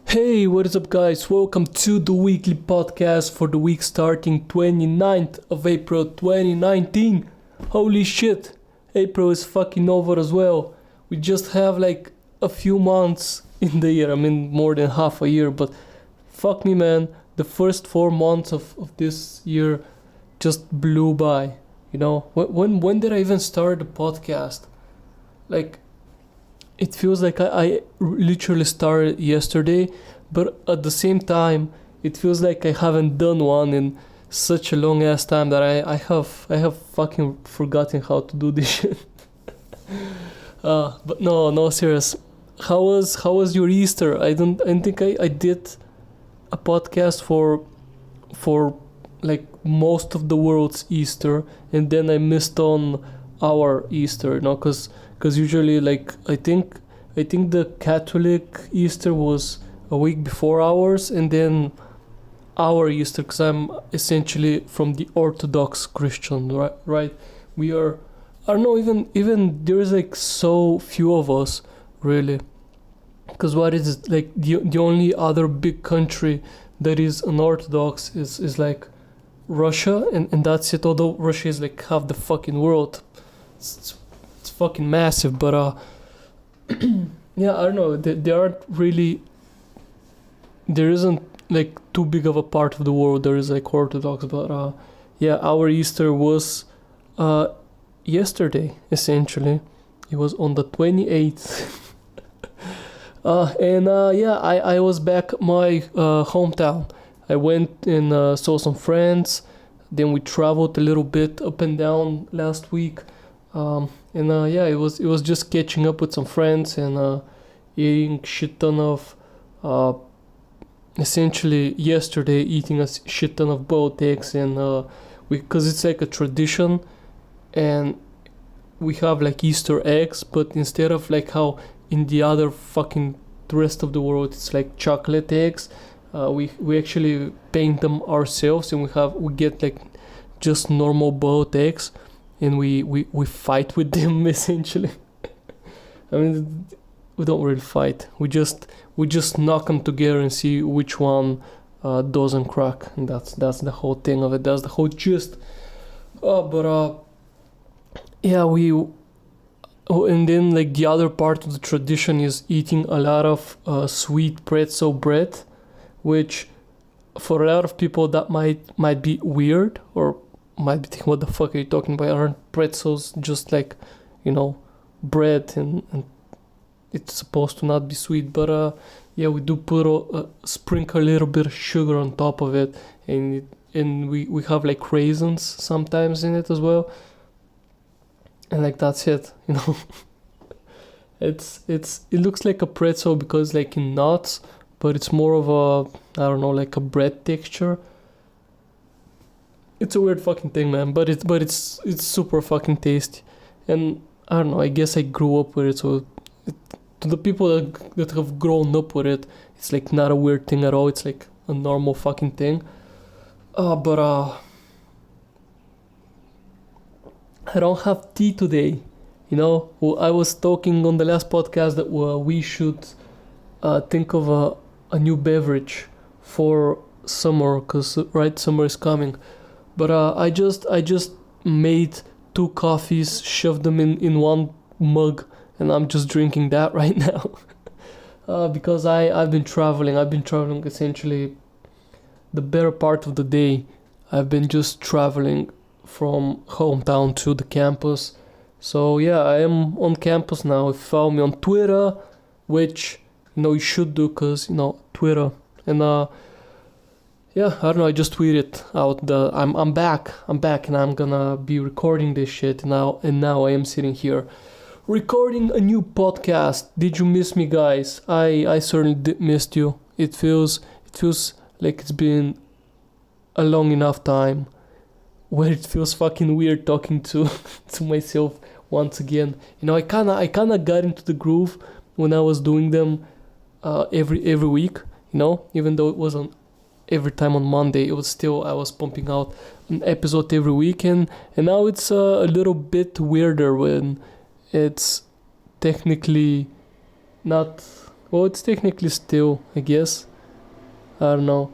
Hey, what is up, guys? Welcome to the weekly podcast for the week starting 29th of April 2019. Holy shit, April is fucking over as well. We just have like a few months in the year. I mean, more than half a year, but fuck me, man. The first 4 months of this year just blew by. You know, when did I even start the podcast? Like, it feels like I literally started yesterday, but at the same time, it feels like I haven't done one in such a long ass time that I have fucking forgotten how to do this shit. But no, serious. How was your Easter? I don't think I did a podcast for like most of the world's Easter, and then I missed on our Easter, because usually, like, I think the Catholic Easter was a week before ours, and then our Easter, because I'm essentially from the Orthodox Christian, right? We are, I don't know, even there is like so few of us, really, because what is it, like the only other big country that is an Orthodox is like Russia, and that's it. Although Russia is like half the fucking world, it's fucking massive, but yeah, I don't know. There aren't really. There isn't like too big of a part of the world. There is like Orthodox, but yeah, our Easter was yesterday. Essentially, it was on the 28th, and yeah, I was back at my hometown. I went and saw some friends. Then we traveled a little bit up and down last week. And yeah, it was just catching up with some friends and eating shit ton of essentially yesterday eating a shit ton of boiled eggs, and because it's like a tradition, and we have like Easter eggs, but instead of like how in the other fucking the rest of the world it's like chocolate eggs, we actually paint them ourselves, and we get like just normal boiled eggs, and we fight with them essentially. I mean, we don't really fight. We just knock them together and see which one doesn't crack, and that's the whole thing of it. That's the whole gist. But yeah, and then like the other part of the tradition is eating a lot of sweet pretzel bread, which for a lot of people that might be weird, or might be thinking, what the fuck are you talking about? Aren't pretzels just like, bread, and it's supposed to not be sweet? But yeah, we do put sprinkle a little bit of sugar on top of it, and we have like raisins sometimes in it as well, and like that's it. It looks like a pretzel because like in nuts, but it's more of a, I don't know, like a bread texture. It's a weird fucking thing, man, but it's super fucking tasty, and I don't know. I guess I grew up with it, so to the people that have grown up with it, it's like not a weird thing at all. It's like a normal fucking thing. But I don't have tea today. Well, I was talking on the last podcast that we should think of a new beverage for summer, because right, summer is coming. But I just made 2 coffees, shoved them in one mug, and I'm just drinking that right now. Because I've been traveling. I've been traveling essentially the better part of the day. I've been just traveling from hometown to the campus. So yeah, I am on campus now. If you follow me on Twitter, which you should do, because Twitter, and yeah, I don't know, I just tweeted out I'm back, and I'm gonna be recording this shit now, and now I am sitting here recording a new podcast. Did you miss me, guys? I certainly did miss you. It feels like it's been a long enough time where it feels fucking weird talking to to myself once again. I kinda got into the groove when I was doing them every week, even though it wasn't every time on Monday. It was still, I was pumping out an episode every weekend, and now it's a little bit weirder when it's technically not, Well, it's technically still, I guess. I don't know.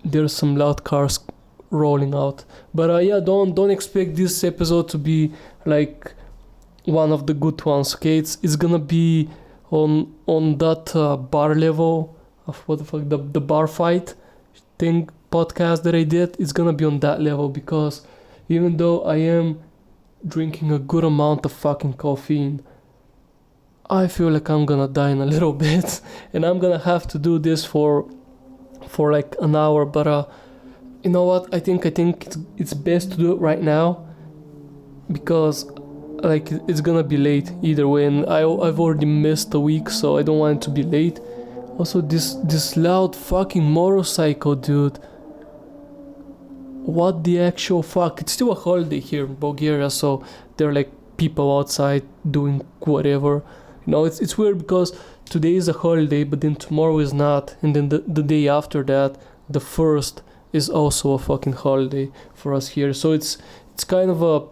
There's some loud cars rolling out. But yeah, don't expect this episode to be like one of the good ones. Okay, it's gonna be on that bar level of what the fuck, the bar fight thing podcast that I did. It's gonna be on that level, because even though I am drinking a good amount of fucking caffeine, I feel like I'm gonna die in a little bit, and I'm gonna have to do this for like an hour. But you know what? I think it's best to do it right now, because like it's gonna be late either way, and I've already missed a week, so I don't want it to be late. Also, this loud fucking motorcycle, dude. What the actual fuck? It's still a holiday here in Bulgaria, so there are like people outside doing whatever. You know, it's weird because today is a holiday, but then tomorrow is not, and then the day after that, the 1st, is also a fucking holiday for us here. So it's kind of a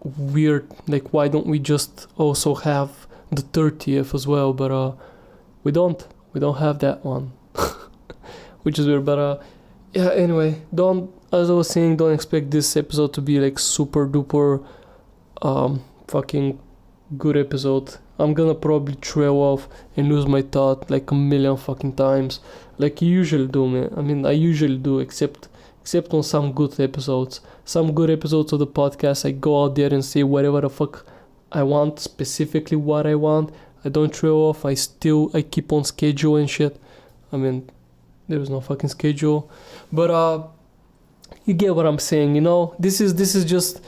weird, like, why don't we just also have the 30th as well? But we don't have that one, which is weird. But yeah, anyway, as I was saying, don't expect this episode to be like super duper fucking good episode. I'm gonna probably trail off and lose my thought like a million fucking times, like you usually do, man. I mean, I usually do, except on some good episodes. Some good episodes of the podcast, I go out there and say whatever the fuck I want, specifically what I want. I don't trail off. I keep on schedule and shit. I mean, there is no fucking schedule, but you get what I'm saying, you know. This is just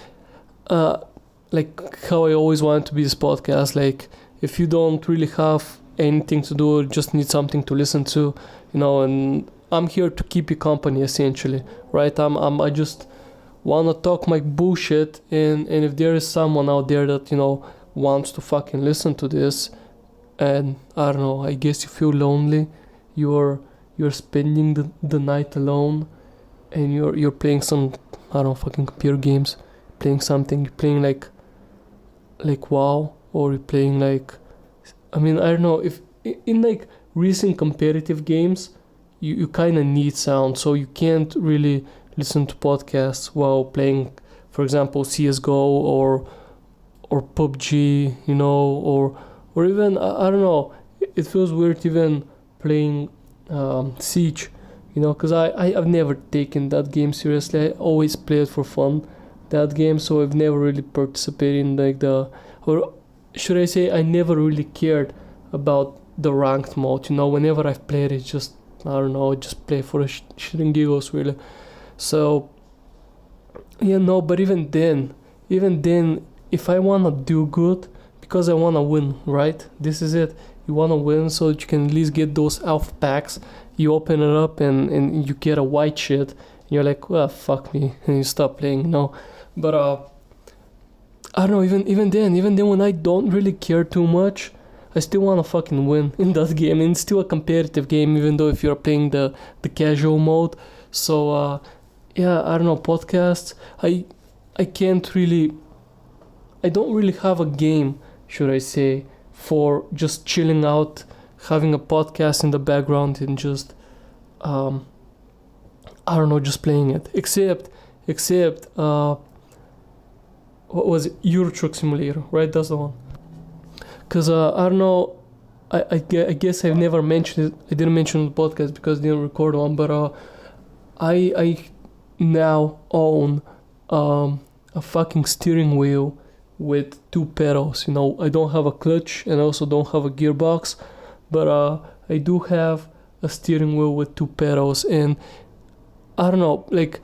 like how I always wanted to be this podcast. Like, if you don't really have anything to do, or just need something to listen to, you know, and I'm here to keep you company, essentially, right? I just wanna talk my bullshit, and if there is someone out there that, you know, wants to fucking listen to this, and I don't know, I guess you feel lonely, you're spending the night alone, and you're playing some, I don't know, fucking computer games, playing something, you're playing like WoW, or you're playing like, I mean, I don't know, if in like recent competitive games, you kind of need sound, so you can't really listen to podcasts while playing, for example, CSGO or PUBG, you know, or even, I don't know, it feels weird even playing Siege, you know, because I've never taken that game seriously. I always play it for fun, that game, so I've never really participated in like or should I say, I never really cared about the ranked mode, you know. Whenever I've played it, just, I don't know, just play for shit and giggles, really. So yeah, no, but even then, if I wanna do good, because I wanna win, right? This is it. You wanna win so that you can at least get those alpha packs. You open it up and you get a white shit. And you're like, well, fuck me, and you stop playing, you know. But I don't know. Even then, when I don't really care too much, I still wanna fucking win in that game. And it's still a competitive game, even though if you're playing the casual mode. So yeah, I don't know, podcasts. I don't really have a game, should I say, for just chilling out, having a podcast in the background and just I don't know, just playing it. Except what was it? Euro Truck Simulator, right? That's the one. Cause I don't know, I guess I've never mentioned it. I didn't mention it on the podcast because I didn't record one. But I now own a fucking steering wheel with 2 pedals. You know, I don't have a clutch and I also don't have a gearbox, but I do have a steering wheel with 2 pedals. And I don't know, like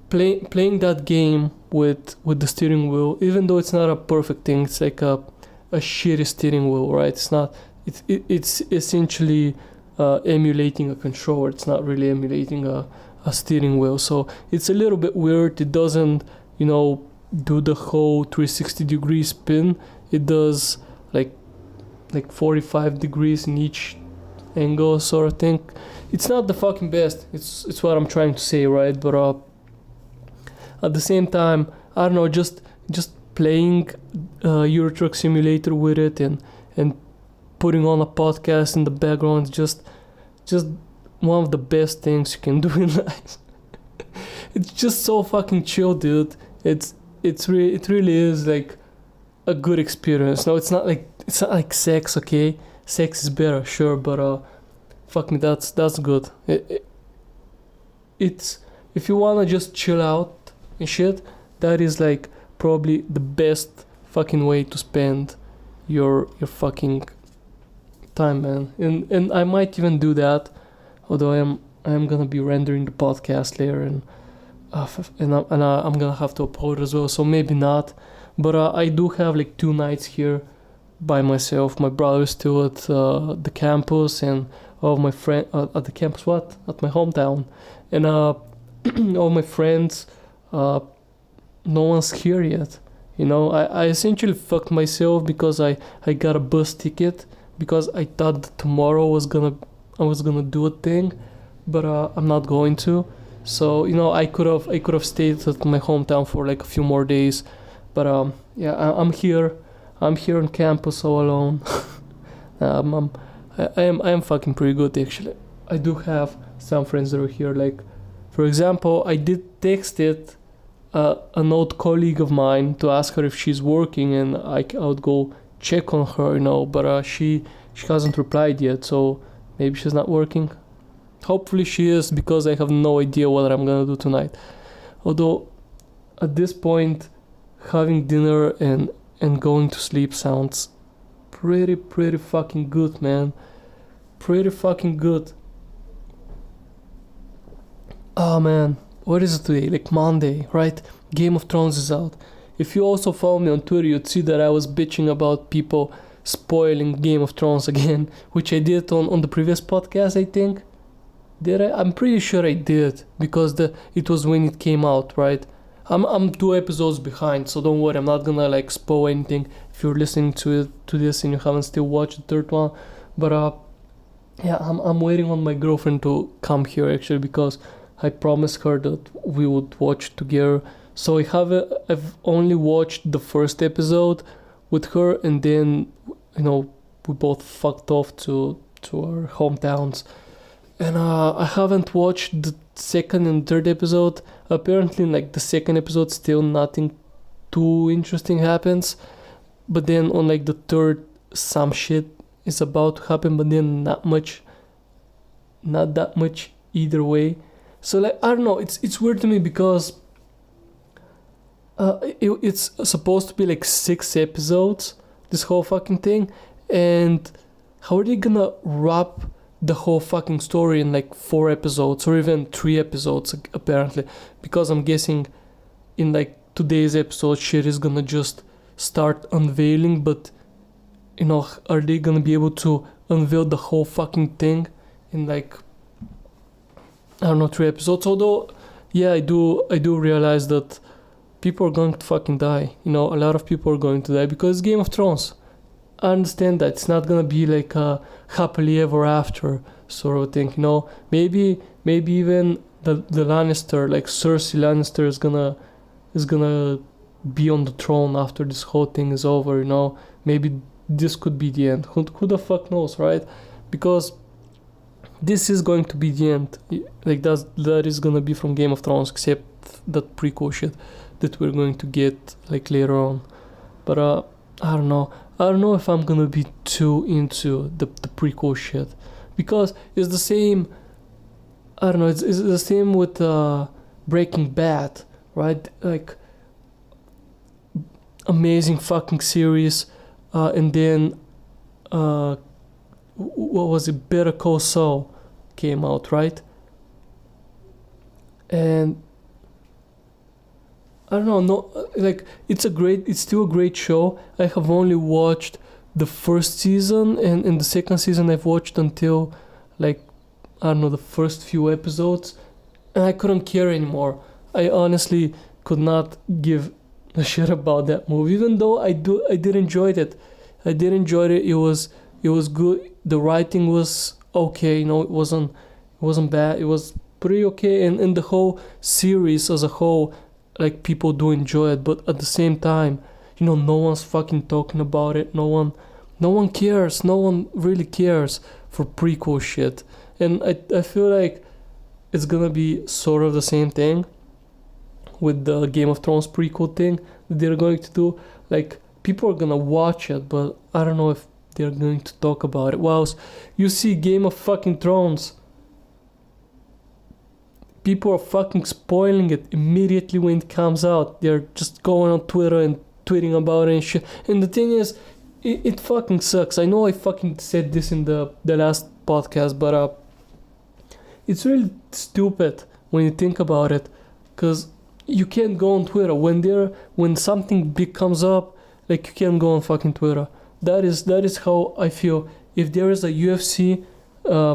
playing that game with the steering wheel, even though it's not a perfect thing, it's like a shitty steering wheel, right? It's essentially emulating a controller. It's not really emulating a steering wheel, so it's a little bit weird. It doesn't, you know, do the whole 360 degree spin. It does like 45 degrees in each angle, sort of thing. It's not the fucking best. It's what I'm trying to say, right? But at the same time, I don't know, just playing Euro Truck Simulator with it and putting on a podcast in the background is just one of the best things you can do in life. It's just so fucking chill, dude. It really is like a good experience. No, it's not like sex, okay? Sex is better, sure, but fuck me, that's good. It's if you wanna just chill out and shit, that is like probably the best fucking way to spend your fucking time, man. And I might even do that, although I'm gonna be rendering the podcast later, and I'm gonna have to upload as well, so maybe not. But I do have like 2 nights here by myself. My brother's still at the campus, and all my friend at the campus, at my hometown, and all my friends. No one's here yet. You know, I essentially fucked myself because I got a bus ticket because I thought that tomorrow I was gonna do a thing, but I'm not going to. So you know, I could have stayed at my hometown for like a few more days, but yeah, I'm here on campus all alone. I am fucking pretty good actually. I do have some friends that are here. Like, for example, I did text it an old colleague of mine to ask her if she's working, and I would go check on her, you know, but she hasn't replied yet, so maybe she's not working. Hopefully she is, because I have no idea what I'm gonna do tonight. Although at this point, having dinner and going to sleep sounds pretty fucking good, man. Pretty fucking good. Oh man, what is it today? Like Monday, right? Game of Thrones is out. If you also follow me on Twitter, you'd see that I was bitching about people spoiling Game of Thrones again, which I did on the previous podcast, I think. Did I? I'm pretty sure I did, because it was when it came out, right? I'm 2 episodes behind, so don't worry, I'm not gonna like spoil anything if you're listening to this and you haven't still watched the 3rd one. But yeah, I'm waiting on my girlfriend to come here actually, because I promised her that we would watch together. So I've only watched the 1st episode with her, and then, you know, we both fucked off to our hometowns. And I haven't watched the 2nd and 3rd episode. Apparently, like the 2nd episode, still nothing too interesting happens. But then on like the 3rd, some shit is about to happen, but then not that much either way. So like, I don't know, it's weird to me because it's supposed to be like 6 episodes, this whole fucking thing, and how are they gonna wrap the whole fucking story in like 4 episodes or even 3 episodes apparently? Because I'm guessing in like today's episode shit is gonna just start unveiling, but you know, are they gonna be able to unveil the whole fucking thing in like, I don't know, 3 episodes? Although, yeah, I do realize that people are going to fucking die. You know, a lot of people are going to die because it's Game of Thrones. I understand that it's not gonna be like a happily ever after sort of thing. You know, maybe even the Lannister, like Cersei Lannister, is gonna be on the throne after this whole thing is over. You know, maybe this could be the end. Who the fuck knows, right? Because this is going to be the end. Like that is gonna be from Game of Thrones, except that prequel shit that we're going to get like later on. But I don't know if I'm gonna be too into the prequel shit, because it's the same. I don't know. It's the same with Breaking Bad, right? Like, amazing fucking series, and then what was it? Better Call Saul came out, right? And I don't know, no, like, it's still a great show. I have only watched the 1st season, and in the 2nd season I've watched until, like, I don't know, the first few episodes, and I couldn't care anymore. I honestly could not give a shit about that movie, even though I did enjoy it. It was good. The writing was okay, you know, it wasn't bad. It was pretty okay, and the whole series as a whole, like, people do enjoy it, but at the same time, you know, no one's fucking talking about it. No No one cares. No one really cares for prequel shit. And I feel like it's gonna be sort of the same thing with the Game of Thrones prequel thing that they're going to do. Like, people are gonna watch it, but I don't know if they're going to talk about it. Whilst you see Game of fucking Thrones, people are fucking spoiling it immediately when it comes out. They're just going on Twitter and tweeting about it and shit. And the thing is, it fucking sucks. I know I fucking said this in the last podcast, but it's really stupid when you think about it, because you can't go on Twitter when something big comes up. Like, you can't go on fucking Twitter. That is how I feel. If there is a UFC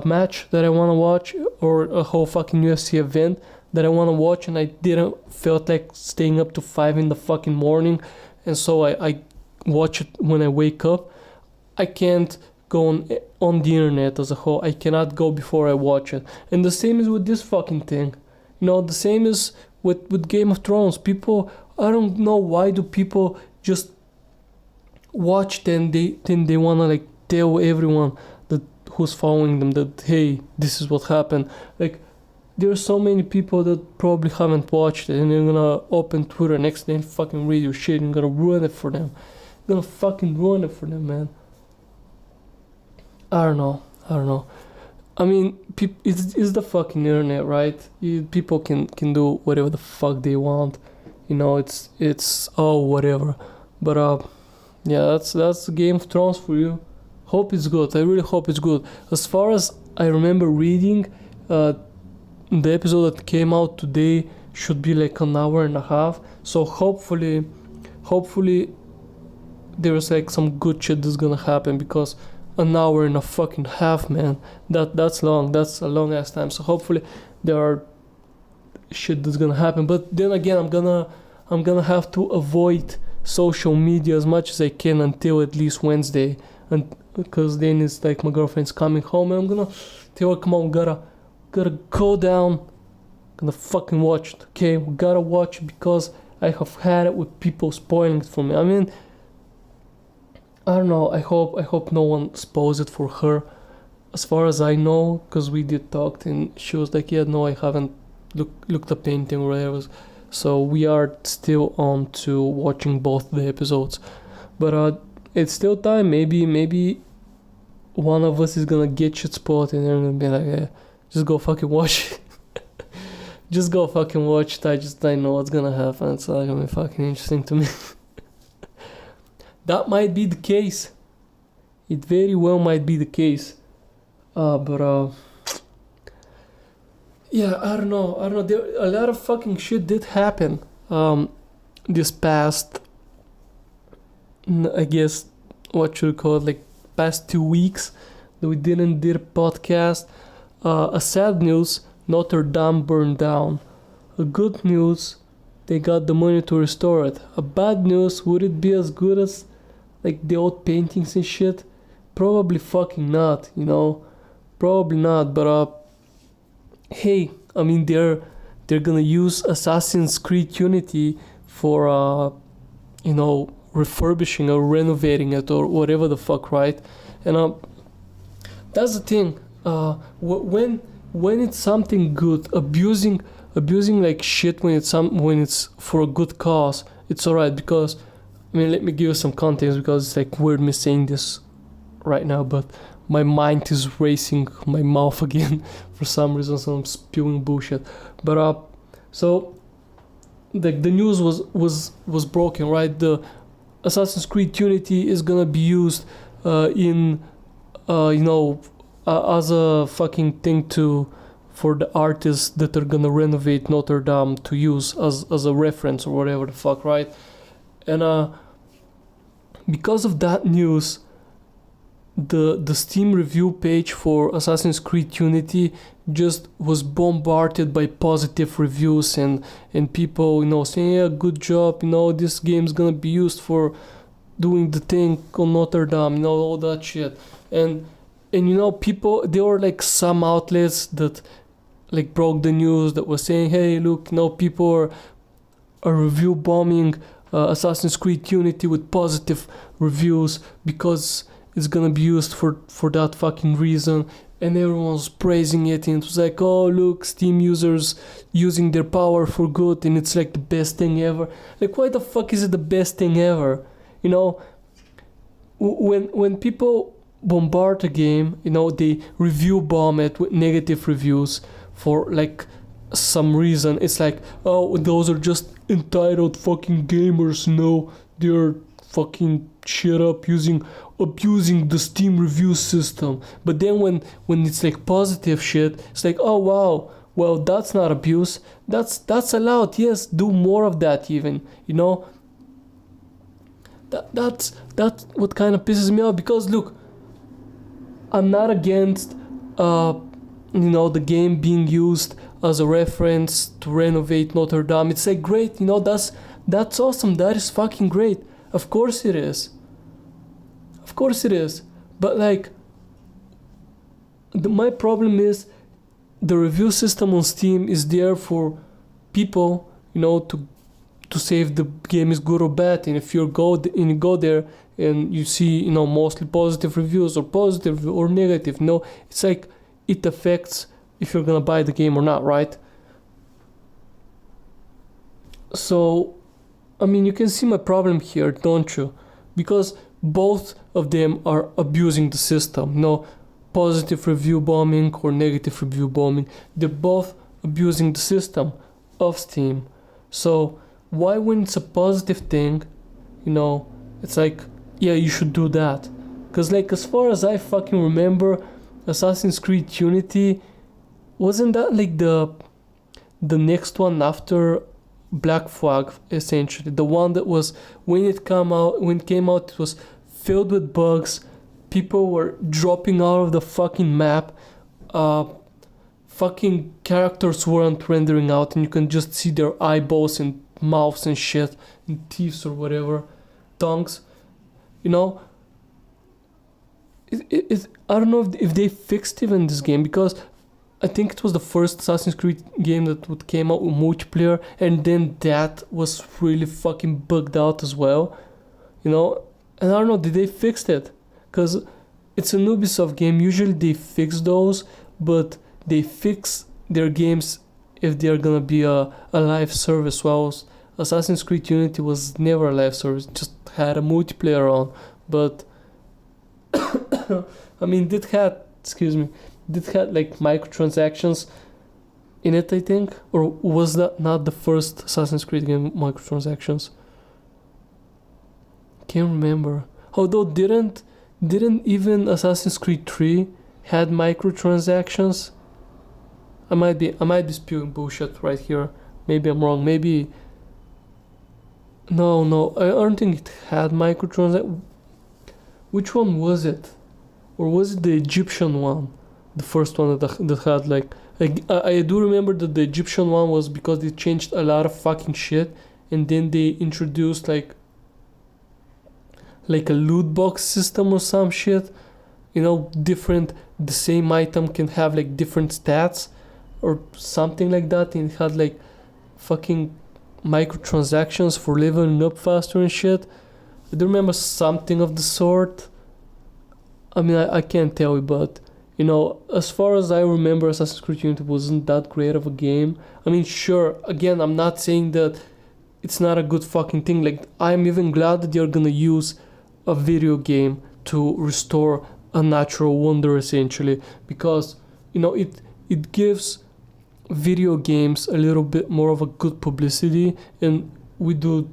match that I want to watch, or a whole fucking UFC event that I want to watch, and I didn't felt like staying up to 5 in the fucking morning, and so I watch it when I wake up, I can't go on the internet as a whole. I cannot go before I watch it. And the same is with this fucking thing. The same is with Game of Thrones. People, I don't know why do people just watch then they want to like tell everyone that who's following them that, hey, this is what happened. Like, there are so many people that probably haven't watched it, and they're gonna open Twitter next day and fucking read your shit and gonna ruin it for them. Gonna fucking ruin it for them, man. I don't know. I mean, it's the fucking internet, right? People can do whatever the fuck they want. It's whatever. But yeah, that's Game of Thrones for you. Hope it's good. I really hope it's good. As far as I remember reading, the episode that came out today should be like an hour and a half. So hopefully there's like some good shit that's gonna happen, because an hour and a fucking half, man, that's long. That's a long ass time. So hopefully there are shit that's gonna happen. But then again, I'm gonna have to avoid social media as much as I can until at least Wednesday, and because then it's like my girlfriend's coming home, and I'm gonna tell her, come on, gotta go down, gonna fucking watch it, okay? We gotta watch it, because I have had it with people spoiling it for me. I mean, I don't know. I hope no one spoils it for her. As far as I know, because we did talk, and she was like, yeah, no, I haven't looked the painting or whatever. So we are still on to watching both the episodes. But it's still time. Maybe one of us is gonna get shit spoiled, and they're gonna be like, yeah, just go fucking watch it. Just go fucking watch it. I know what's gonna happen. It's not gonna be fucking interesting to me. That might be the case. It very well might be the case. But yeah, I don't know. A lot of fucking shit did happen this past, I guess, what should we call it, like past 2 weeks that we didn't do a podcast. A sad news, Notre Dame burned down. A good news, they got the money to restore it. A bad news, would it be as good as like the old paintings and shit? Probably fucking not, probably not. But hey, I mean, they're gonna use Assassin's Creed Unity for refurbishing or renovating it or whatever the fuck, right? And that's the thing. When it's something good, abusing like shit when it's for a good cause, it's alright. Because I mean, let me give you some context, because it's like weird me saying this right now, but my mind is racing my mouth again for some reason, so I'm spewing bullshit. But so the news was broken, right? The Assassin's Creed Unity is gonna be used in as a fucking thing for the artists that are gonna renovate Notre Dame to use as a reference or whatever the fuck, right? And because of that news, the Steam review page for Assassin's Creed Unity just was bombarded by positive reviews and people, saying, yeah, good job, this game's gonna be used for doing the thing on Notre Dame, all that shit. And people, there were like some outlets that like broke the news that were saying, hey, look, people are review bombing Assassin's Creed Unity with positive reviews because it's gonna be used for that fucking reason, and everyone's praising it, and it was like, oh look, Steam users using their power for good, and it's like the best thing ever. Like, why the fuck is it the best thing ever? You know, when people bombard a game, you know, they review bomb it with negative reviews for like some reason. It's like, oh, those are just entitled fucking gamers, no, they're fucking shit up abusing the Steam review system. But then when it's like positive shit, it's like, oh wow, well, that's not abuse, that's allowed, yes, do more of that even, you know. That's what kind of pisses me off, because look, I'm not against you know, the game being used as a reference to renovate Notre Dame. It's like, great, you know, that's awesome, that is fucking great. Of course it is. Of course it is. But like, my problem is the review system on Steam is there for people, you know, to say if the game is good or bad. And if you go there and you see, you know, mostly positive reviews or positive or negative, no, it's like it affects if you're gonna buy the game or not, right? So, I mean, you can see my problem here, don't you? Because both of them are abusing the system. You know, positive review bombing or negative review bombing, they're both abusing the system of Steam. So why, when it's a positive thing, you know, it's like, yeah, you should do that. Because like, as far as I fucking remember, Assassin's Creed Unity, wasn't that like the next one after Black Flag, essentially? The one that was, when it came out, it was filled with bugs. People were dropping out of the fucking map. Fucking characters weren't rendering out, and you can just see their eyeballs and mouths and shit, and teeth or whatever, tongues. You know, I don't know if they fixed even this game, because I think it was the first Assassin's Creed game that came out with multiplayer, and then that was really fucking bugged out as well, you know. And I don't know, did they fix it? Because it's an Ubisoft game, usually they fix those, but they fix their games if they're gonna be a live service. Well, Assassin's Creed Unity was never a live service, just had a multiplayer on, but I mean, did had like microtransactions in it, I think, or was that not the first Assassin's Creed game with microtransactions? Can't remember. Although didn't even Assassin's Creed 3 had microtransactions? I might be spewing bullshit right here. Maybe I'm wrong. Maybe no, I don't think it had microtransactions. Which one was it? Or was it the Egyptian one? The first one that had like I do remember that the Egyptian one was because they changed a lot of fucking shit, and then they introduced like a loot box system or some shit. You know, the same item can have like different stats or something like that, and it had like fucking microtransactions for leveling up faster and shit. I do remember something of the sort. I mean, I can't tell you, but you know, as far as I remember, Assassin's Creed Unity wasn't that great of a game. I mean, sure, again, I'm not saying that it's not a good fucking thing. Like, I'm even glad that you're gonna use a video game to restore a natural wonder, essentially, because, you know, it gives video games a little bit more of a good publicity, and we do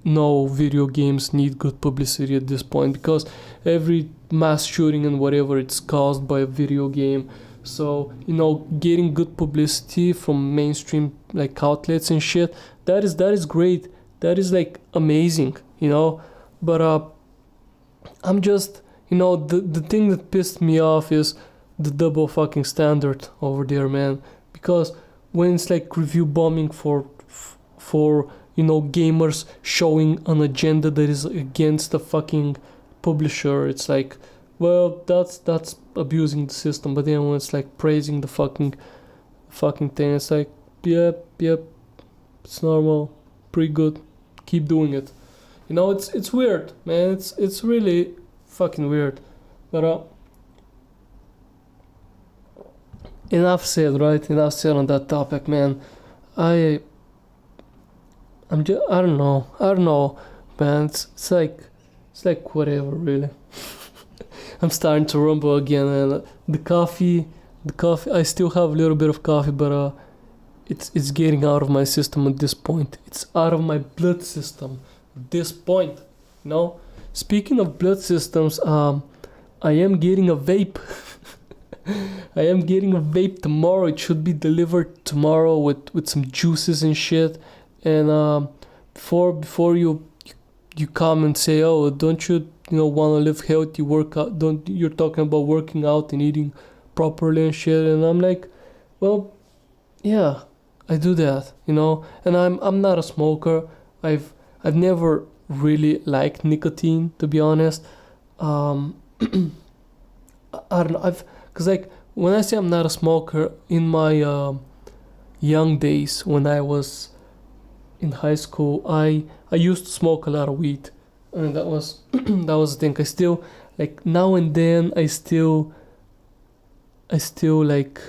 know video games need good publicity at this point, because every mass shooting and whatever, it's caused by a video game. So, you know, getting good publicity from mainstream like outlets and shit, that is great. That is like amazing, you know. But I'm just, you know, the thing that pissed me off is the double fucking standard over there, man. Because when it's like review bombing for you know, gamers showing an agenda that is against the fucking publisher, it's like, well, that's abusing the system. But then when it's like praising the fucking thing, it's like, yep, it's normal, pretty good, keep doing it. You know, it's weird, man. It's really fucking weird. But enough said, right? Enough said on that topic, man. I I don't know. I don't know, man. It's like whatever, really. I'm starting to rumble again, and the coffee. I still have a little bit of coffee, but it's getting out of my system at this point. It's out of my blood system at this point. You know. Speaking of blood systems, I am getting a vape. I am getting a vape tomorrow. It should be delivered tomorrow with some juices and shit. And before you come and say, oh, don't you want to live healthy, work out? Don't you're talking about working out and eating properly and shit? And I'm like, well, yeah, I do that, And I'm not a smoker. I've never really liked nicotine, to be honest. I don't know. Cause like when I say I'm not a smoker, in my young days when I was in high school, I used to smoke a lot of weed, and that was that was the thing. I still like now and then I still like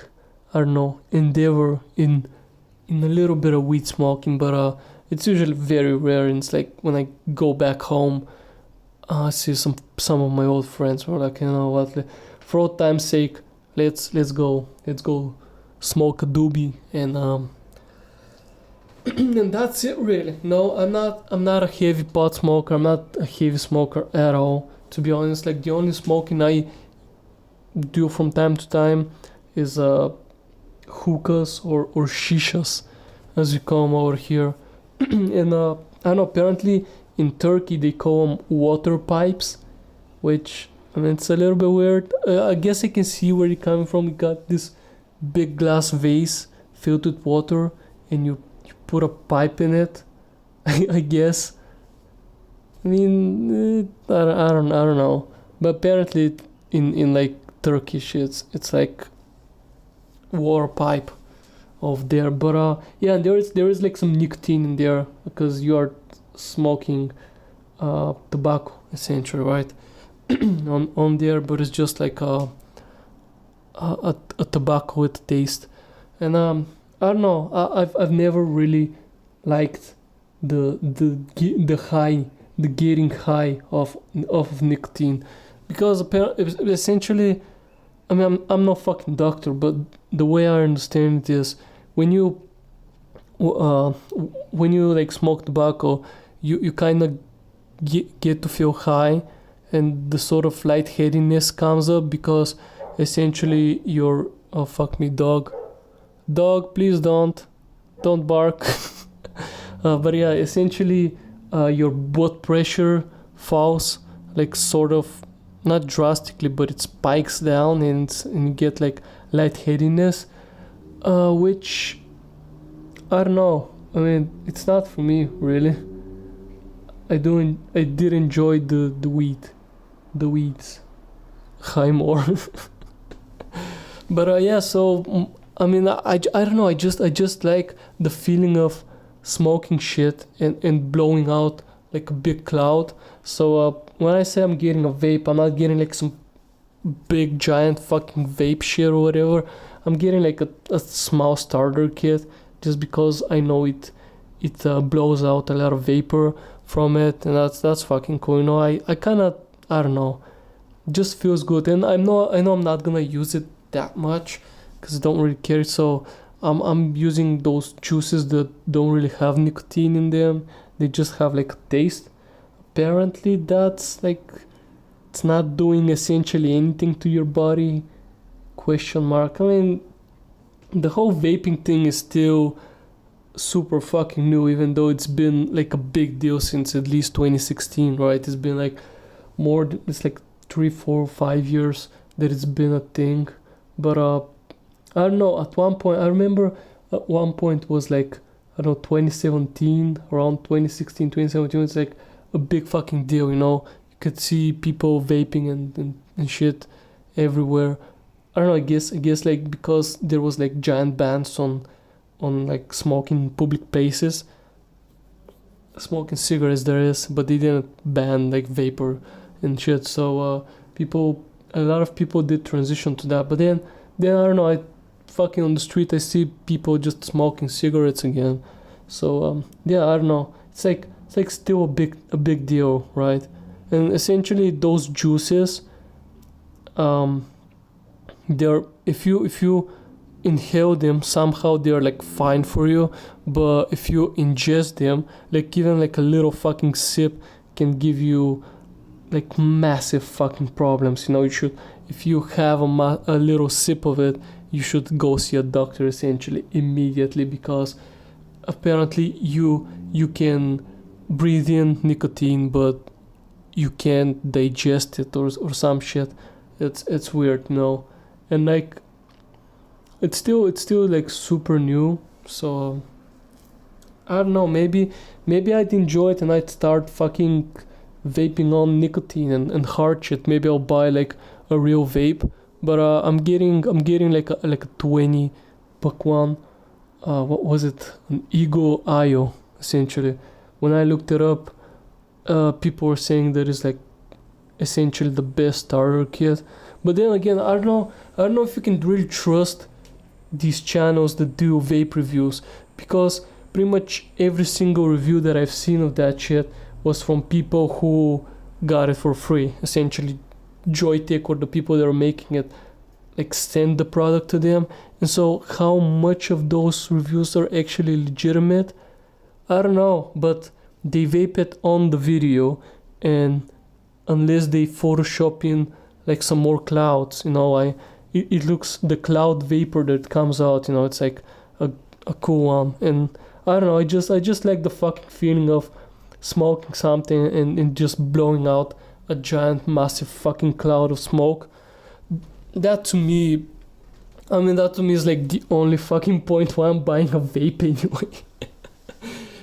I don't know endeavor in a little bit of weed smoking, but it's usually very rare. And it's like when I go back home, I see some of my old friends were like, what, for old time's sake, let's go smoke a doobie and and that's it really. No, I'm not a heavy pot smoker. I'm not a heavy smoker at all, to be honest. Like the only smoking I do from time to time is hookahs or shishas, as we call them over here. And I don't know, apparently in Turkey they call them water pipes, which I mean it's a little bit weird. I guess I can see where you're coming from. You got this big glass vase filled with water and you put a pipe in it. I guess. I mean, I don't know. But apparently in like Turkish it's like water pipe of there. But yeah, there is like some nicotine in there because you are smoking tobacco essentially, right? on there, but it's just like a tobacco with taste. And I don't know. I've never really liked the high, the getting high of nicotine, because essentially, I mean, I'm no fucking doctor, but the way I understand it is when you like smoke tobacco, you kind of get to feel high, and the sort of lightheadedness comes up because essentially you're oh fuck me dog please don't bark. But yeah, essentially your blood pressure falls, like sort of not drastically, but it spikes down, and you get like lightheadedness, which I don't know. I mean, it's not for me really. I did enjoy the weeds high more. But yeah, so I mean, I don't know. I just like the feeling of smoking shit and blowing out like a big cloud. So when I say I'm getting a vape, I'm not getting like some big giant fucking vape shit or whatever. I'm getting like a small starter kit, just because I know it blows out a lot of vapor from it, and that's fucking cool. I kind of, I don't know, just feels good. And I know I'm not gonna use it that much because I don't really care. So I'm using those juices that don't really have nicotine in them. They just have like a taste. Apparently that's like, it's not doing essentially anything to your body, ? I mean, the whole vaping thing is still super fucking new, even though it's been like a big deal since at least 2016, right? It's been like it's like 3, 4, 5 years that it's been a thing. But I don't know, at one point, I remember at one point was like, I don't know, 2017, around 2016, 2017, it's like a big fucking deal, You could see people vaping and shit everywhere. I don't know, I guess like because there was like giant bans on like smoking in public places. Smoking cigarettes there is, but they didn't ban like vapor and shit. So a lot of people did transition to that. But then I don't know. I fucking on the street I see people just smoking cigarettes again. So yeah, I don't know. It's like still a big deal, right? And essentially those juices, they're if you inhale them somehow they're like fine for you, but if you ingest them, like even like a little fucking sip can give you like massive fucking problems. You should, if you have a little sip of it, you should go see a doctor essentially immediately, because apparently you can breathe in nicotine but you can't digest it or some shit. It's weird, and like it's still like super new. So I don't know, maybe I'd enjoy it and I'd start fucking vaping on nicotine and hard shit. Maybe I'll buy like a real vape, but I'm getting like a $20 one. What was it? An Ego IO essentially. When I looked it up, people were saying that it's like essentially the best starter kit. But then again, I don't know if you can really trust these channels that do vape reviews, because pretty much every single review that I've seen of that shit was from people who got it for free. Essentially, Joytech or the people that are making it like send the product to them. And so how much of those reviews are actually legitimate, I don't know. But they vape it on the video, and unless they Photoshop in like some more clouds, it looks, the cloud vapor that comes out, it's like a cool one. And I don't know, I just like the fucking feeling of smoking something and just blowing out a giant massive fucking cloud of smoke. That to me is like the only fucking point why I'm buying a vape anyway.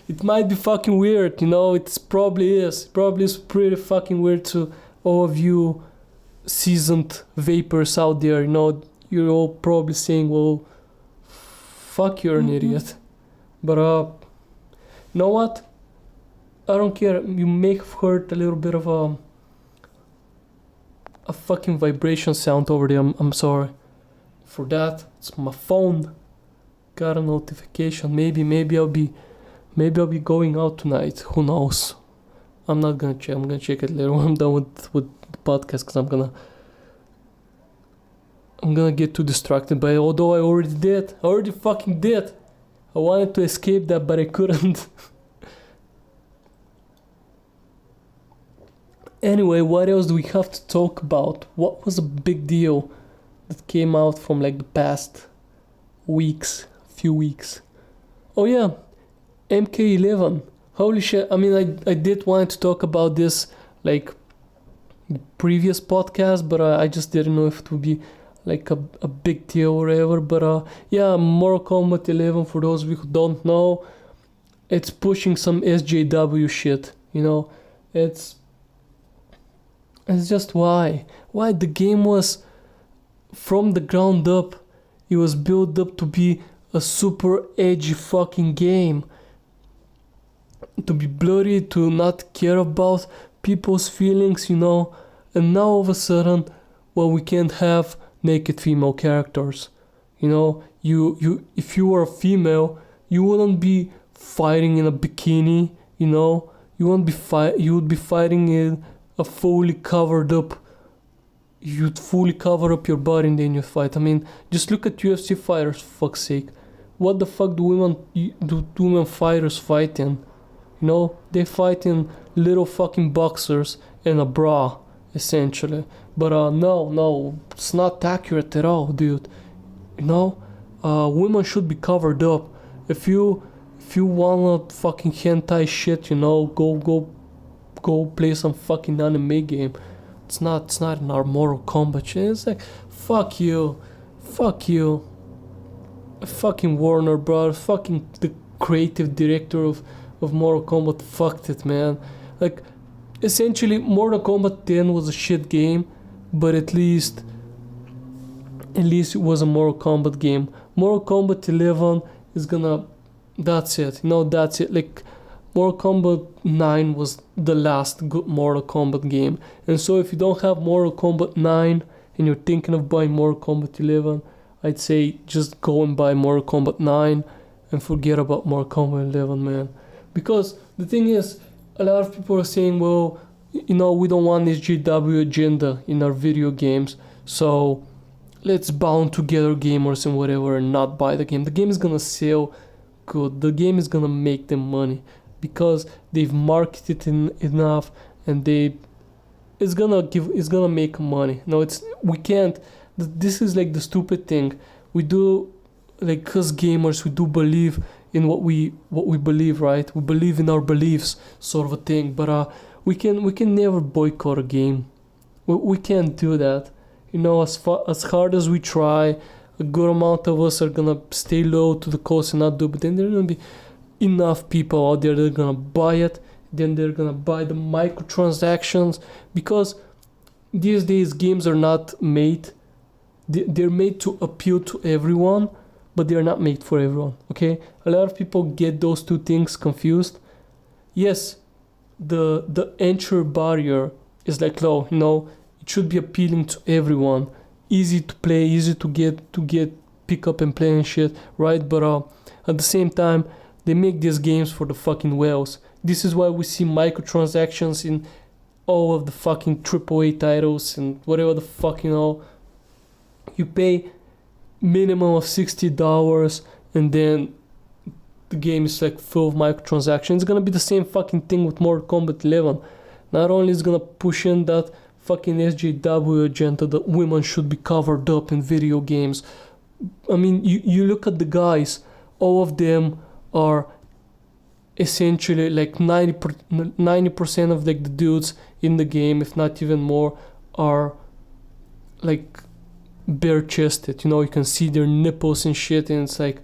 It might be fucking weird, it's probably is pretty fucking weird to all of you seasoned vapors out there. You're all probably saying, well, fuck, you're an idiot. But you know what, I don't care. You may have heard a little bit of a fucking vibration sound over there. I'm sorry for that. It's my phone, got a notification. Maybe I'll be going out tonight, who knows. I'm not gonna check. I'm gonna check it later when I'm done with the podcast, because I'm gonna get too distracted by it. Although I already fucking did. I wanted to escape that, but I couldn't. Anyway, what else do we have to talk about? What was a big deal that came out from like the past few weeks? Oh yeah, MK11. Holy shit. I mean, I did want to talk about this like the previous podcast, but I just didn't know if it would be like a big deal or whatever. But yeah, Mortal Kombat 11, for those of you who don't know, it's pushing some SJW shit, It's just why the game was, from the ground up, it was built up to be a super edgy fucking game, to be bloody, to not care about people's feelings, and now all of a sudden, well, we can't have naked female characters. You if you were a female, you wouldn't be fighting in a bikini, you would be fighting in a fully covered up. You'd fully cover up your body and then you fight. I mean, just look at UFC fighters, for fuck's sake. What the fuck do women fighters fight in? They fight in little fucking boxers and a bra, essentially. But no, it's not accurate at all, dude. Women should be covered up. If you wanna fucking hentai shit, go play some fucking anime game. It's not in our Mortal Kombat shit. It's like, fuck you, fucking Warner Bros, fucking the creative director of Mortal Kombat fucked it, man. Like, essentially, Mortal Kombat 10 was a shit game, but at least it was a Mortal Kombat game. Mortal Kombat 11 is gonna, that's it. That's it. Like, Mortal Kombat 9 was the last good Mortal Kombat game. And so if you don't have Mortal Kombat 9 and you're thinking of buying Mortal Kombat 11, I'd say just go and buy Mortal Kombat 9 and forget about Mortal Kombat 11, man. Because the thing is, a lot of people are saying, well, we don't want this SJW agenda in our video games, so let's bound together gamers and whatever and not buy the game. The game is gonna sell good. The game is gonna make them money because they've marketed it enough, and it's gonna make money. No, we can't. This is like the stupid thing we do, like us gamers. We do believe in what we believe, right? We believe in our beliefs, sort of a thing. But we can never boycott a game. We can't do that. As hard as we try, a good amount of us are gonna stay low to the coast and not do. But then there are gonna be enough people out there that are gonna buy it. Then they're gonna buy the microtransactions, because these days games are not made. They're made to appeal to everyone, but they're not made for everyone. Okay, a lot of people get those two things confused. Yes, the entry barrier is like low. It should be appealing to everyone, easy to play, easy to get pick up and play and shit, right? But at the same time, they make these games for the fucking whales. This is why we see microtransactions in all of the fucking AAA titles and whatever the fuck, you pay minimum of $60 and then the game is like full of microtransactions. It's gonna be the same fucking thing with Mortal Kombat 11. Not only is it gonna push in that fucking SJW agenda that women should be covered up in video games. I mean, you look at the guys, all of them are essentially like 90% of like the dudes in the game, if not even more, are like bare chested. You can see their nipples and shit, and it's like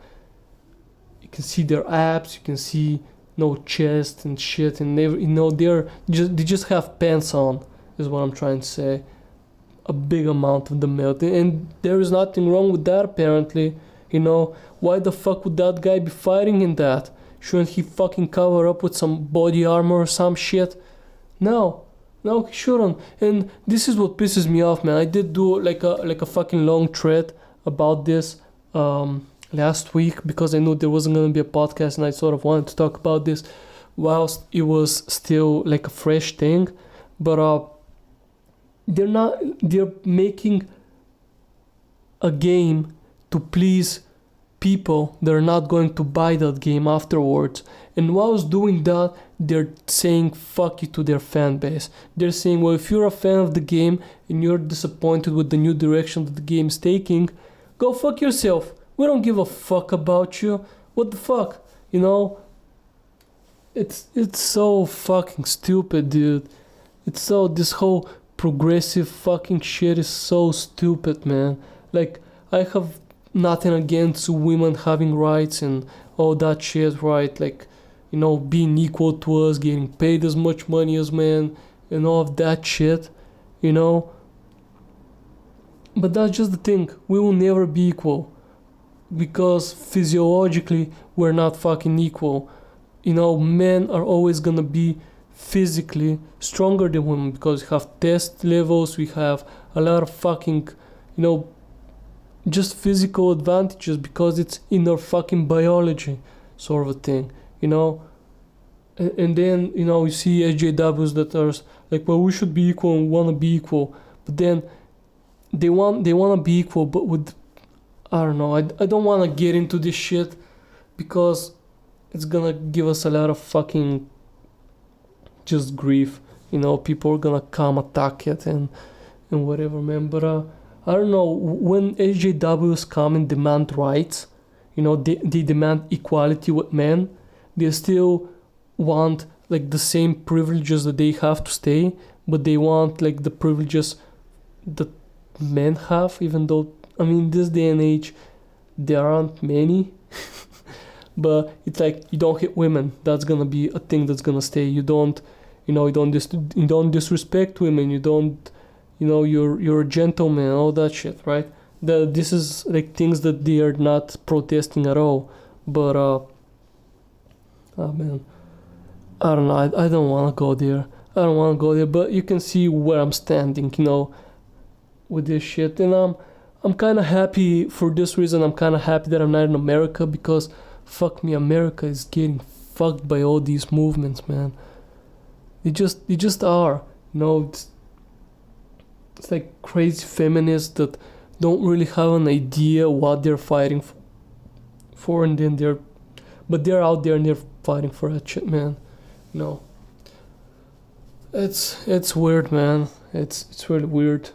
you can see their abs, you can see no chest and shit, and they just have pants on, is what I'm trying to say. A big amount of the male, and there is nothing wrong with that apparently. Why the fuck would that guy be fighting in that? Shouldn't he fucking cover up with some body armor or some shit? No, he shouldn't. And this is what pisses me off, man. I did do like a fucking long thread about this last week, because I knew there wasn't gonna be a podcast, and I sort of wanted to talk about this whilst it was still like a fresh thing. But they're making a game to please people that are not going to buy that game afterwards. And whilst doing that, they're saying fuck you to their fan base. They're saying, well, if you're a fan of the game and you're disappointed with the new direction that the game is taking, go fuck yourself. We don't give a fuck about you. What the fuck? It's so fucking stupid, dude. This whole progressive fucking shit is so stupid, man. Like, I have nothing against women having rights and all that shit, right? Like, being equal to us, getting paid as much money as men, and all of that shit, But that's just the thing. We will never be equal, because physiologically we're not fucking equal. Men are always gonna be physically stronger than women, because we have test levels, we have a lot of fucking, just physical advantages, because it's in our fucking biology, sort of a thing, and then, you see SJWs that are like, well, we should be equal and want to be equal, but then they want to be equal, but with, I don't know, I don't want to get into this shit, because it's gonna give us a lot of fucking just grief. People are gonna come attack it and whatever, man. But I don't know, when SJWs come and demand rights, they demand equality with men, they still want like the same privileges that they have to stay, but they want like the privileges that men have, even though, I mean, this day and age there aren't many. But it's like, you don't hit women, that's gonna be a thing that's gonna stay. You don't disrespect women, you're a gentleman, all that shit, right? This is like things that they are not protesting at all. But man, I don't know. I don't want to go there. I don't want to go there. But you can see where I'm standing, with this shit. And I'm kind of happy for this reason. I'm kind of happy that I'm not in America because fuck me, America is getting fucked by all these movements, man. They just are. It's like crazy feminists that don't really have an idea what they're fighting for, and then they're out there and they're fighting for that shit, man. It's weird, man. It's really weird.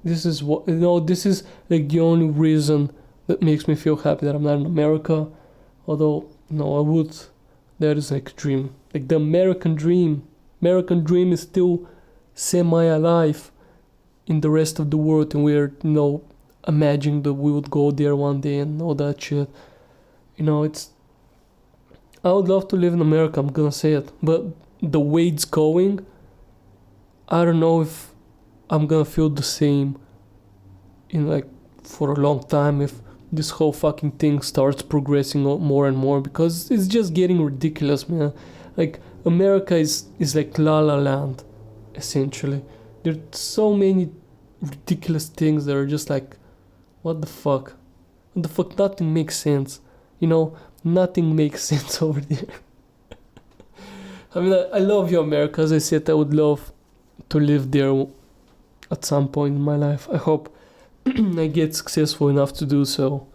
This is like the only reason that makes me feel happy that I'm not in America. Although, that is like a dream. Like the American dream is still semi-alive in the rest of the world, and we're, imagining that we would go there one day and all that shit. I would love to live in America, I'm gonna say it, but the way it's going, I don't know if I'm gonna feel the same for a long time if this whole fucking thing starts progressing more and more, because it's just getting ridiculous, man. Like America is like La La Land, essentially. There's so many ridiculous things that are just like, what the fuck? Nothing makes sense. Nothing makes sense over there. I mean, I love you, America. As I said, I would love to live there at some point in my life. I hope I get successful enough to do so.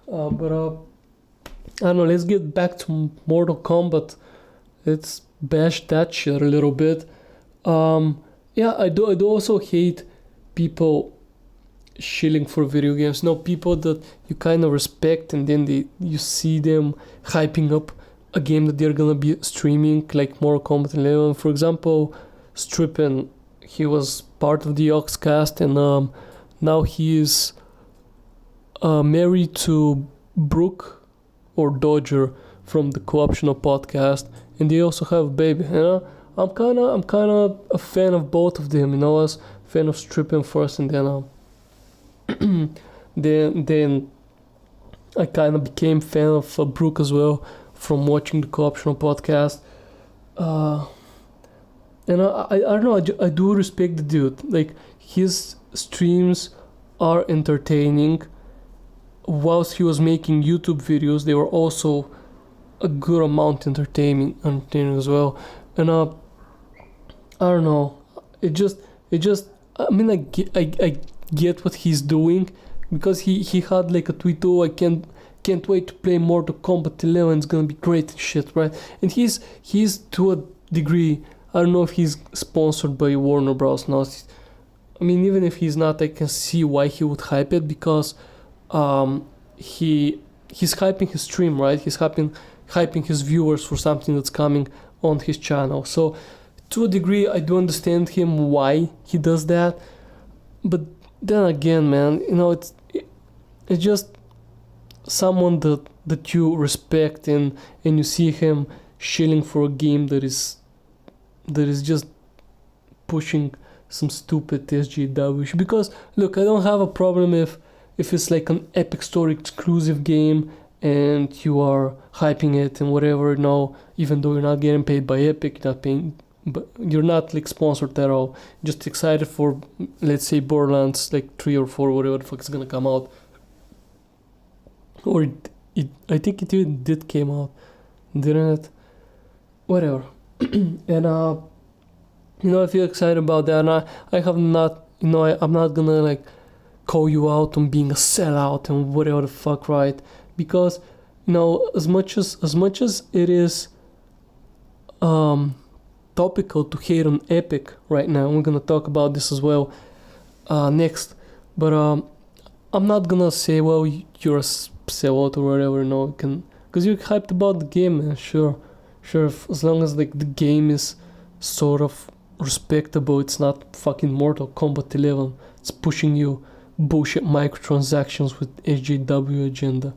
But I don't know, let's get back to Mortal Kombat. Let's bash that shit a little bit. I do also hate people shilling for video games. People that you kind of respect, and then you see them hyping up a game that they're gonna be streaming, like Mortal Kombat 11. For example, Strippin, he was part of the Oxcast, and now he is married to Brooke or Dodger from the Co-optional podcast, and they also have a baby. I'm kind of a fan of both of them. I was a fan of Strippin first, and then I kind of became fan of Brooke as well from watching the Co-optional podcast. And I don't know, I do respect the dude. Like, his streams are entertaining. Whilst he was making YouTube videos, they were also a good amount entertaining as well. And I don't know, I mean, I get what he's doing, because he had like a tweet, I can't wait to play Mortal Kombat 11, it's gonna be great and shit, right? And he's to a degree, I don't know if he's sponsored by Warner Bros. Now. I mean, even if he's not, I can see why he would hype it, because he's hyping his stream, right? He's hyping his viewers for something that's coming on his channel. So to a degree, I do understand him why he does that. But then again, man, it's just someone that you respect, and you see him shilling for a game that is just pushing some stupid SJW. Because look, I don't have a problem if it's like an Epic Store exclusive game and you are hyping it and whatever, even though you're not getting paid by Epic, but you're not like sponsored at all, just excited for, let's say, Borderlands like 3 or 4, whatever the fuck is gonna come out. Or I think it even did came out, didn't it? Whatever. And I feel excited about that, and I have not, I'm not gonna like call you out on being a sellout and whatever the fuck, right? Because as much as it is topical to hate on Epic right now, we're gonna talk about this as well next, but I'm not gonna say, well, you're a sellout or whatever, because you're hyped about the game, man. Sure, as long as like the game is sort of respectable, it's not fucking Mortal Kombat 11, it's pushing you bullshit microtransactions with SJW agenda,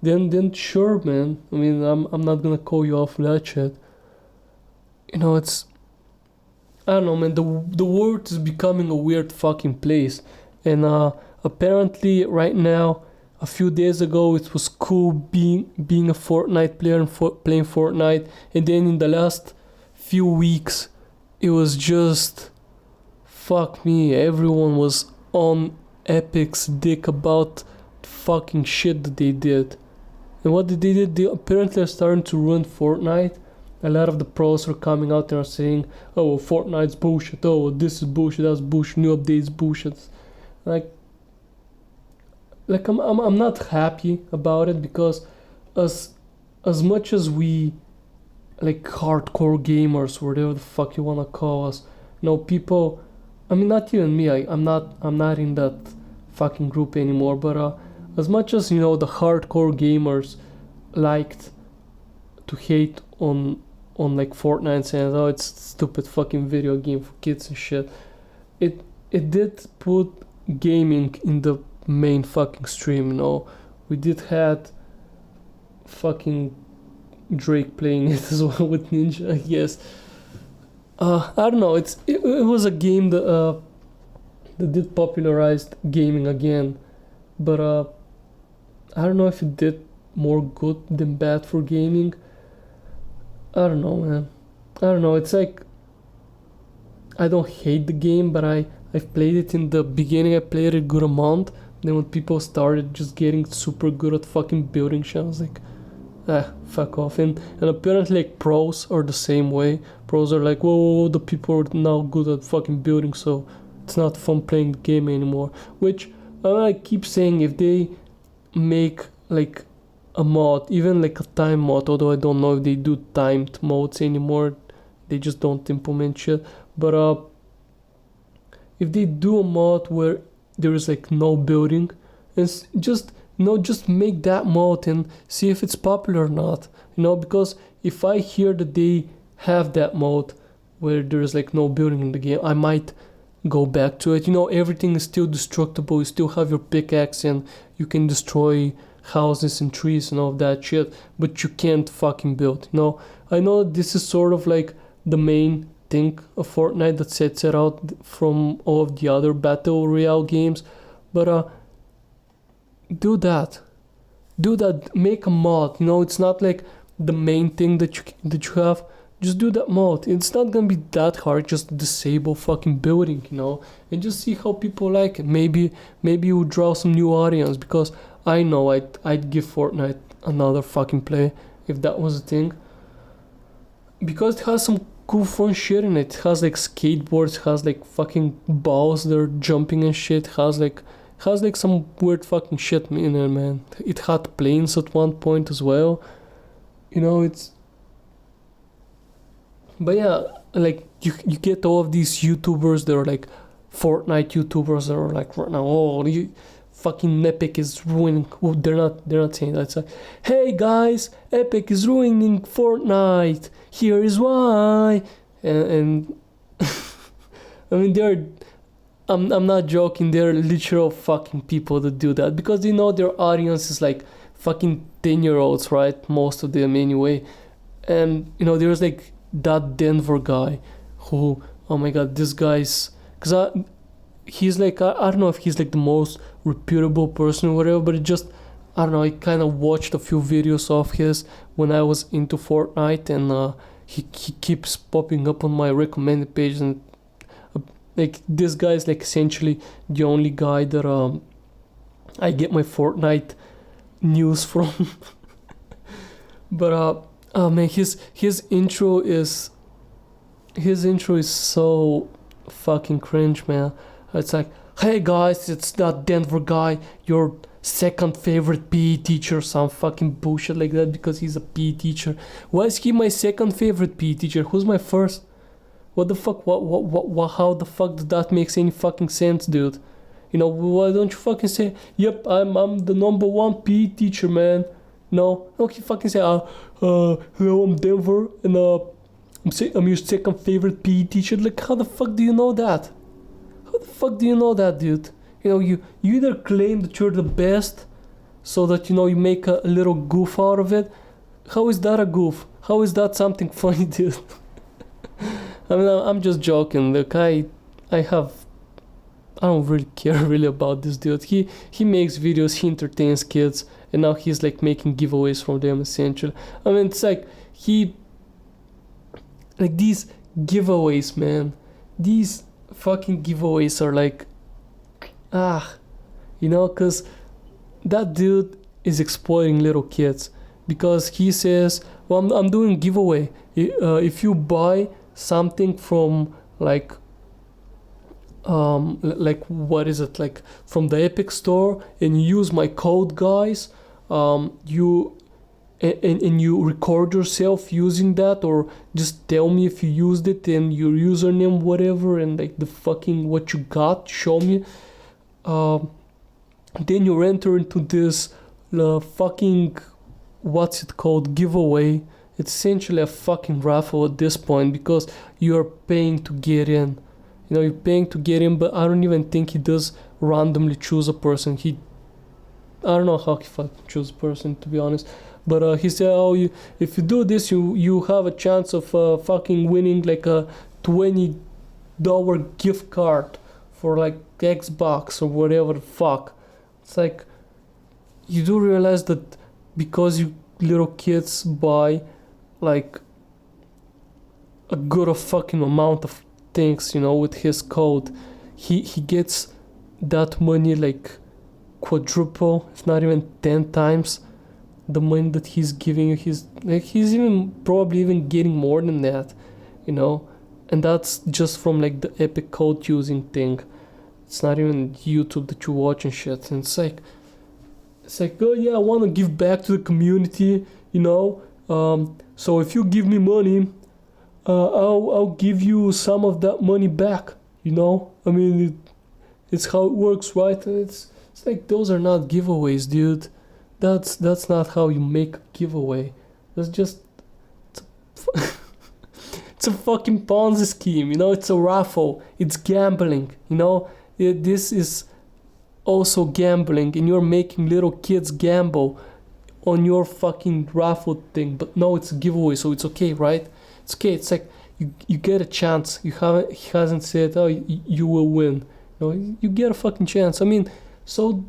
then sure, man. I mean, I'm not gonna call you out for that shit. It's, I don't know, man, the world is becoming a weird fucking place, and apparently right now a few days ago it was cool being a Fortnite player and playing Fortnite, and then in the last few weeks it was just fuck me, everyone was on Epic's dick about fucking shit that they did. And what did they do? They apparently are starting to ruin Fortnite. A lot of the pros are coming out and are saying, oh, Fortnite's bullshit, oh, this is bullshit, that's bullshit, new updates bullshit. Like I'm not happy about it, because as much as we like hardcore gamers, whatever the fuck you wanna call us, people, I mean, not even me, I'm not in that fucking group anymore, but as much as the hardcore gamers liked to hate on like Fortnite, saying, oh, it's a stupid fucking video game for kids and shit, it did put gaming in the main fucking stream. We did had fucking Drake playing it as well with Ninja, I guess. I don't know, it was a game that did popularize gaming again, but I don't know if it did more good than bad for gaming. I don't know, man. I don't know, it's like, I don't hate the game, but I've played it in the beginning, I played it a good amount. Then when people started just getting super good at fucking building shit, I was like, fuck off. And apparently like pros are the same way. Pros are like, whoa, the people are now good at fucking building, so it's not fun playing the game anymore. Which I keep saying, if they make like a mod, even like a time mod, although I don't know if they do timed modes anymore, they just don't implement shit. But if they do a mod where there is like no building, and just make that mod and see if it's popular or not. Because if I hear that they have that mode where there's like no building in the game, I might go back to it. Everything is still destructible. You still have your pickaxe and you can destroy houses and trees and all of that shit, but you can't fucking build. I know that this is sort of like the main thing of Fortnite that sets it out from all of the other battle royale games, but do that, make a mod. It's not like the main thing that you have. Just do that mod. It's not gonna be that hard. Just disable fucking building, and just see how people like it. Maybe you draw some new audience, because I know I'd give Fortnite another fucking play if that was a thing, because it has some cool fun shit in it. It has like skateboards, has like fucking balls that are jumping and shit, has like some weird fucking shit in there, man. It had planes at one point as well. But yeah, like you get all of these YouTubers that are like Fortnite YouTubers that are like right now, oh, fucking Epic is ruining. Well, they're not saying that. It's like, hey guys, Epic is ruining Fortnite. Here is why. And I mean, I'm not joking. They're literal fucking people that do that, because they know their audience is like fucking 10-year-olds, right? Most of them anyway. And there's like that Denver guy who, oh my god, this guy's, because he's like, I don't know if he's like the most reputable person or whatever, but I don't know, I kind of watched a few videos of his when I was into Fortnite, and he keeps popping up on my recommended page, and like this guy is like essentially the only guy that I get my Fortnite news from. But oh man, his intro is so fucking cringe, man. It's like, hey guys, it's that Denver guy, your second favorite PE teacher, some fucking bullshit like that, because he's a PE teacher. Why is he my second favorite PE teacher? Who's my first? What the fuck? What? How the fuck does that make any fucking sense, dude? Why don't you fucking say, yep, I'm the number one PE teacher, man? No, you fucking say, hello, I'm Denver, and I'm your second favorite PE teacher. Like, how the fuck do you know that? How the fuck do you know that, dude? You either claim that you're the best, so that you make a little goof out of it. How is that a goof? How is that something funny, dude? I mean, I'm just joking. Look, I have I don't really care really about this dude. He makes videos, he entertains kids, and now he's like making giveaways from them essentially. I mean, it's like these giveaways, man. These fucking giveaways are like, cause that dude is exploiting little kids, because he says, well, I'm doing giveaway. If you buy something from like what is it, like from the Epic store, and you use my code, guys, you record yourself using that, or just tell me if you used it and your username, whatever, and like the fucking what you got, show me. Then you enter into this fucking, what's it called, giveaway. It's essentially a fucking raffle at this point, because you're paying to get in. You're paying to get in, but I don't even think he does randomly choose a person. I don't know how he fucking choose a person, to be honest. But he said, if you do this, you have a chance of fucking winning like a $20 gift card for like Xbox or whatever the fuck. It's like, you do realize that because you little kids buy like a good fucking amount of things, with his code, he gets that money like quadruple, if not even 10 times the money that he's giving you. He's even probably even getting more than that, and that's just from like the Epic code using thing. It's not even YouTube that you watch and shit. And it's like, oh yeah, I want to give back to the community, so if you give me money, I'll give you some of that money back, I mean, it's how it works, right? And it's like, those are not giveaways, dude. That's not how you make a giveaway. That's just, it's a fucking Ponzi scheme, it's a raffle, it's gambling, this is also gambling, and you're making little kids gamble on your fucking raffle thing. But no, it's a giveaway, so it's okay, right? It's okay. It's like you get a chance. He hasn't said, oh, you will win. You get a fucking chance. I mean, so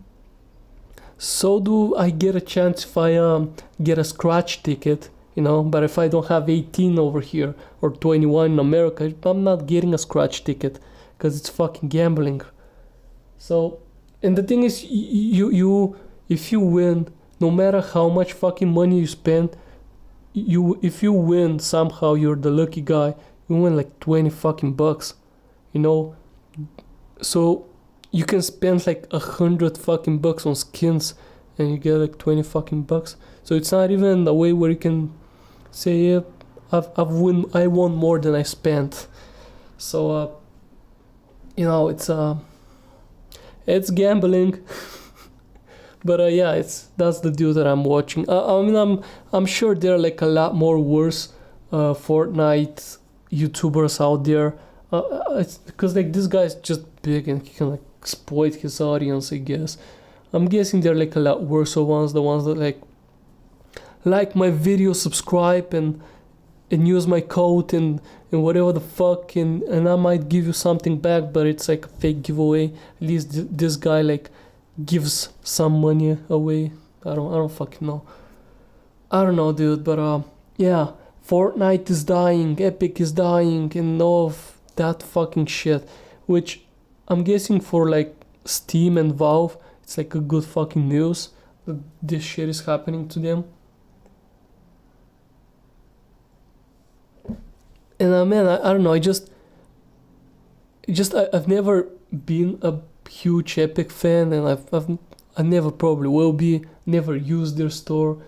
do I get a chance if I get a scratch ticket, but if I don't have 18 over here or 21 in America, I'm not getting a scratch ticket, because it's fucking gambling. So, and the thing is, you if you win, no matter how much fucking money you spend, if you win somehow, you're the lucky guy, you win like 20 fucking bucks, so you can spend like 100 fucking bucks on skins and you get like 20 fucking bucks. So it's not even a way where you can say, yeah, I won more than I spent. So it's gambling. But yeah, that's the dude that I'm watching. I mean, I'm sure there are like a lot more worse Fortnite YouTubers out there. It's because like this guy's just big and he can like exploit his audience, I guess. I'm guessing there are like a lot worse ones, the ones that like my video, subscribe and use my code and whatever the fuck, and I might give you something back, but it's like a fake giveaway. At least this guy like gives some money away. I don't fucking know. I don't know, dude, but yeah, Fortnite is dying, Epic is dying, and all of that fucking shit, which I'm guessing for like Steam and Valve, it's like a good fucking news that this shit is happening to them. And man, I don't know, I've never been a huge Epic fan, and I never probably will be, never used their store,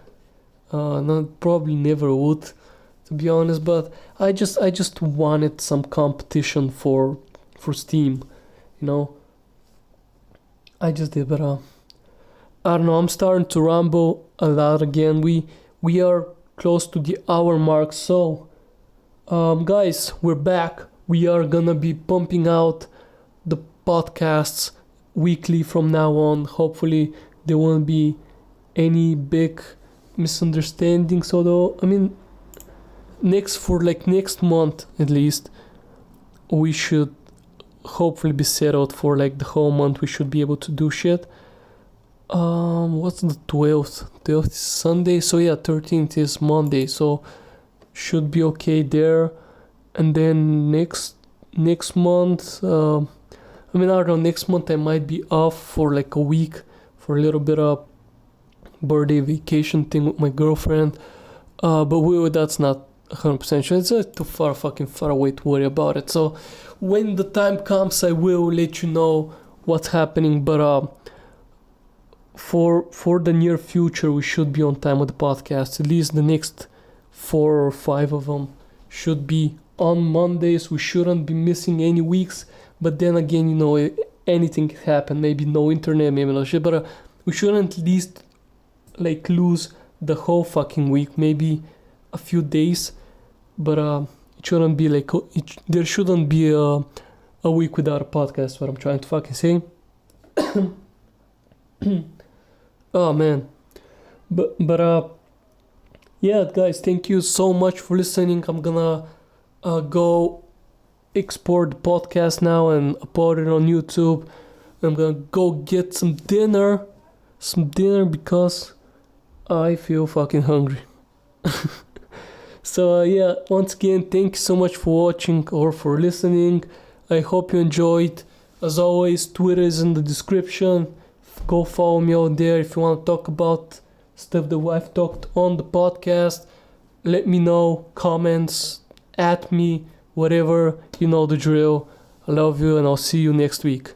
probably never would, to be honest, but I just wanted some competition for Steam, I just did. But I don't know, I'm starting to ramble a lot again. We are close to the hour mark, so guys, we're back. We are gonna be pumping out the podcasts weekly from now on. Hopefully there won't be any big misunderstandings, although I mean next month at least we should hopefully be settled for like the whole month. We should be able to do shit. What's the 12th? 12th is Sunday, so yeah, 13th is Monday, so should be okay there. And then next month, I don't know, next month I might be off for like a week for a little bit of birthday vacation thing with my girlfriend. But that's not 100% sure. It's too fucking far away to worry about it. So when the time comes, I will let you know what's happening. But for the near future, we should be on time with the podcast. At least the next 4 or 5 of them should be on Mondays. We shouldn't be missing any weeks. But then again, anything can happen. Maybe no internet, maybe no shit. But we shouldn't at least like lose the whole fucking week. Maybe a few days. But it shouldn't be like there shouldn't be a week without a podcast. What I'm trying to fucking say. Oh man, but yeah, guys, thank you so much for listening. I'm gonna go export the podcast now and upload it on YouTube. I'm gonna go get some dinner because I feel fucking hungry. So yeah, once again, thank you so much for watching or for listening. I hope you enjoyed. As always, Twitter is in the description. Go follow me out there if you want to talk about stuff that I've talked on the podcast. Let me know, comments, at me, whatever, you know the drill. I love you and I'll see you next week.